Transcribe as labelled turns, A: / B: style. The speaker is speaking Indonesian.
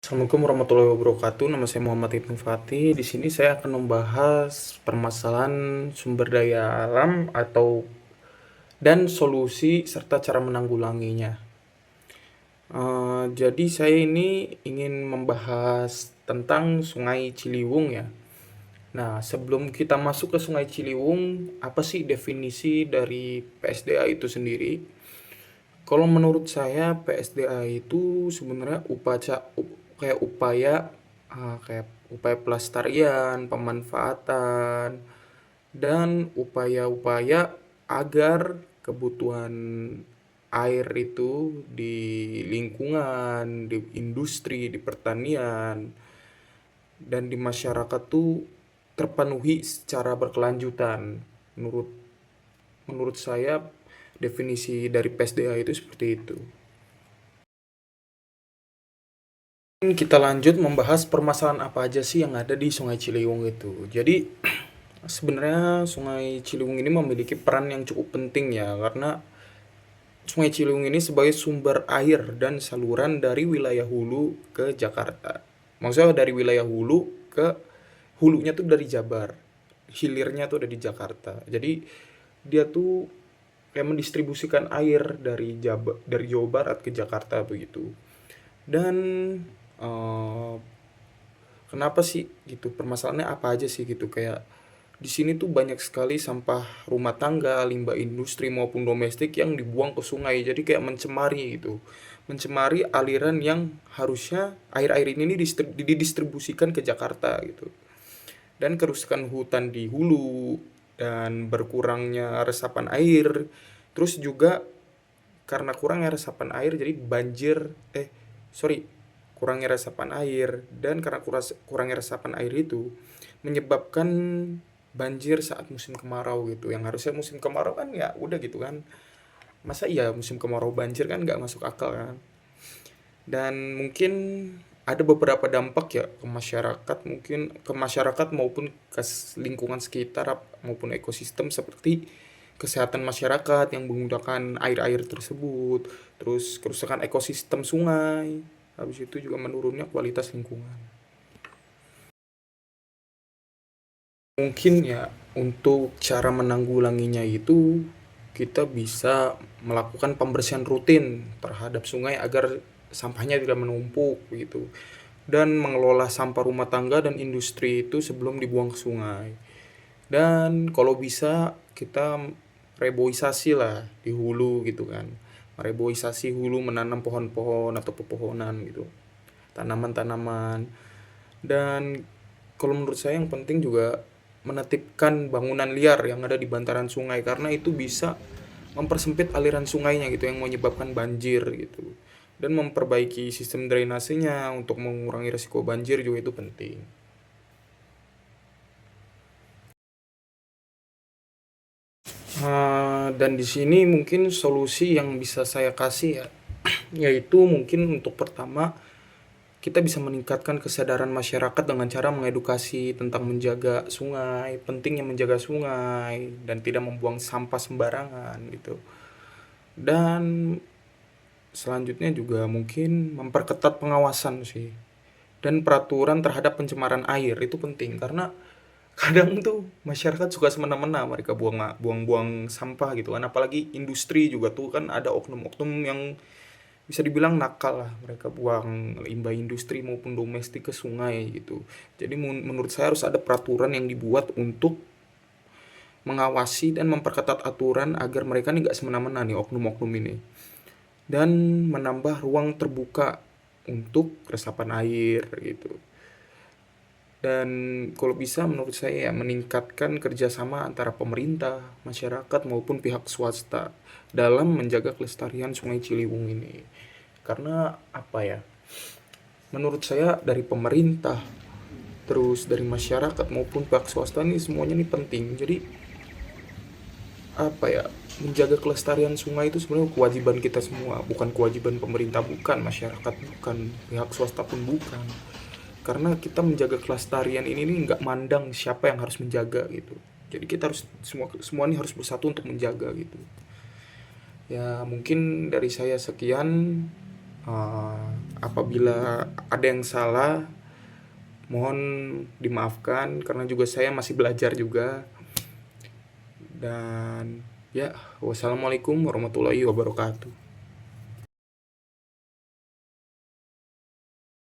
A: Assalamualaikum warahmatullahi wabarakatuh. Nama saya Muhammad Ibnu Fatih. Di sini saya akan membahas permasalahan sumber daya alam atau dan solusi serta cara menanggulanginya. Jadi saya ini ingin membahas tentang Sungai Ciliwung ya. Nah, sebelum kita masuk ke Sungai Ciliwung, apa sih definisi dari PSDA itu sendiri? Kalau menurut saya PSDA itu sebenarnya kayak upaya pelestarian, pemanfaatan, dan upaya-upaya agar kebutuhan air itu di lingkungan, di industri, di pertanian, dan di masyarakat tuh terpenuhi secara berkelanjutan. Menurut menurut saya definisi dari PSDA itu seperti itu. Kita lanjut membahas permasalahan apa aja sih yang ada di Sungai Ciliwung itu. Jadi sebenarnya Sungai Ciliwung ini memiliki peran yang cukup penting ya, karena Sungai Ciliwung ini sebagai sumber air dan saluran dari wilayah hulu ke Jakarta. Maksudnya dari wilayah hulu ke hulunya tuh dari Jabar, hilirnya tuh ada di Jakarta. Jadi dia tuh kayak mendistribusikan air dari Jawa Barat ke Jakarta begitu. Dan eh, kenapa sih gitu? Permasalahannya apa aja sih gitu? Kayak di sini tuh banyak sekali sampah rumah tangga, limbah industri maupun domestik yang dibuang ke sungai. Jadi kayak mencemari gitu. Mencemari aliran yang harusnya air-air ini didistribusikan ke Jakarta gitu. Dan kerusakan hutan di hulu dan berkurangnya resapan air. Terus juga karena kurangnya resapan air jadi kurangnya resapan air, dan karena kurangnya resapan air itu menyebabkan banjir saat musim kemarau gitu. Yang harusnya musim kemarau kan ya udah gitu kan, masa iya musim kemarau banjir, kan nggak masuk akal kan. Dan mungkin ada beberapa dampak ya ke masyarakat, mungkin ke masyarakat maupun ke lingkungan sekitar maupun ekosistem, seperti kesehatan masyarakat yang menggunakan air-air tersebut, terus kerusakan ekosistem sungai, habis itu juga menurunnya kualitas lingkungan. Mungkin ya untuk cara menanggulanginya itu kita bisa melakukan pembersihan rutin terhadap sungai agar sampahnya tidak menumpuk gitu, dan mengelola sampah rumah tangga dan industri itu sebelum dibuang ke sungai. Dan kalau bisa kita reboisasi lah di hulu gitu kan. Reboisasi hulu, menanam pohon-pohon atau pepohonan gitu. Tanaman-tanaman. Dan kalau menurut saya yang penting juga menetipkan bangunan liar yang ada di bantaran sungai, karena itu bisa mempersempit aliran sungainya gitu, yang menyebabkan banjir gitu. Dan memperbaiki sistem drainasenya untuk mengurangi risiko banjir juga itu penting. Dan di sini mungkin solusi yang bisa saya kasih ya, yaitu mungkin untuk pertama kita bisa meningkatkan kesadaran masyarakat dengan cara mengedukasi tentang menjaga sungai, pentingnya menjaga sungai dan tidak membuang sampah sembarangan gitu. Dan selanjutnya juga mungkin memperketat pengawasan sih, dan peraturan terhadap pencemaran air itu penting, karena kadang tuh masyarakat suka semena-mena mereka buang-buang sampah gitu kan, apalagi industri juga tuh kan ada oknum-oknum yang bisa dibilang nakal lah, mereka buang limbah industri maupun domestik ke sungai gitu. Jadi menurut saya harus ada peraturan yang dibuat untuk mengawasi dan memperketat aturan agar mereka nih nggak semena-mena nih oknum-oknum ini, dan menambah ruang terbuka untuk resapan air gitu. Dan kalau bisa menurut saya ya meningkatkan kerjasama antara pemerintah, masyarakat maupun pihak swasta dalam menjaga kelestarian Sungai Ciliwung ini. Karena apa ya? Menurut saya dari pemerintah, terus dari masyarakat maupun pihak swasta ini semuanya ini penting. Jadi apa ya? Menjaga kelestarian sungai itu sebenarnya kewajiban kita semua, bukan kewajiban pemerintah, bukan masyarakat, bukan pihak swasta pun bukan. Karena kita menjaga kelestarian ini nih nggak mandang siapa yang harus menjaga gitu. Jadi kita harus semua ini harus bersatu untuk menjaga gitu. Ya mungkin dari saya sekian. Apabila ada yang salah, mohon dimaafkan karena juga saya masih belajar juga. Dan ya, wassalamualaikum warahmatullahi wabarakatuh.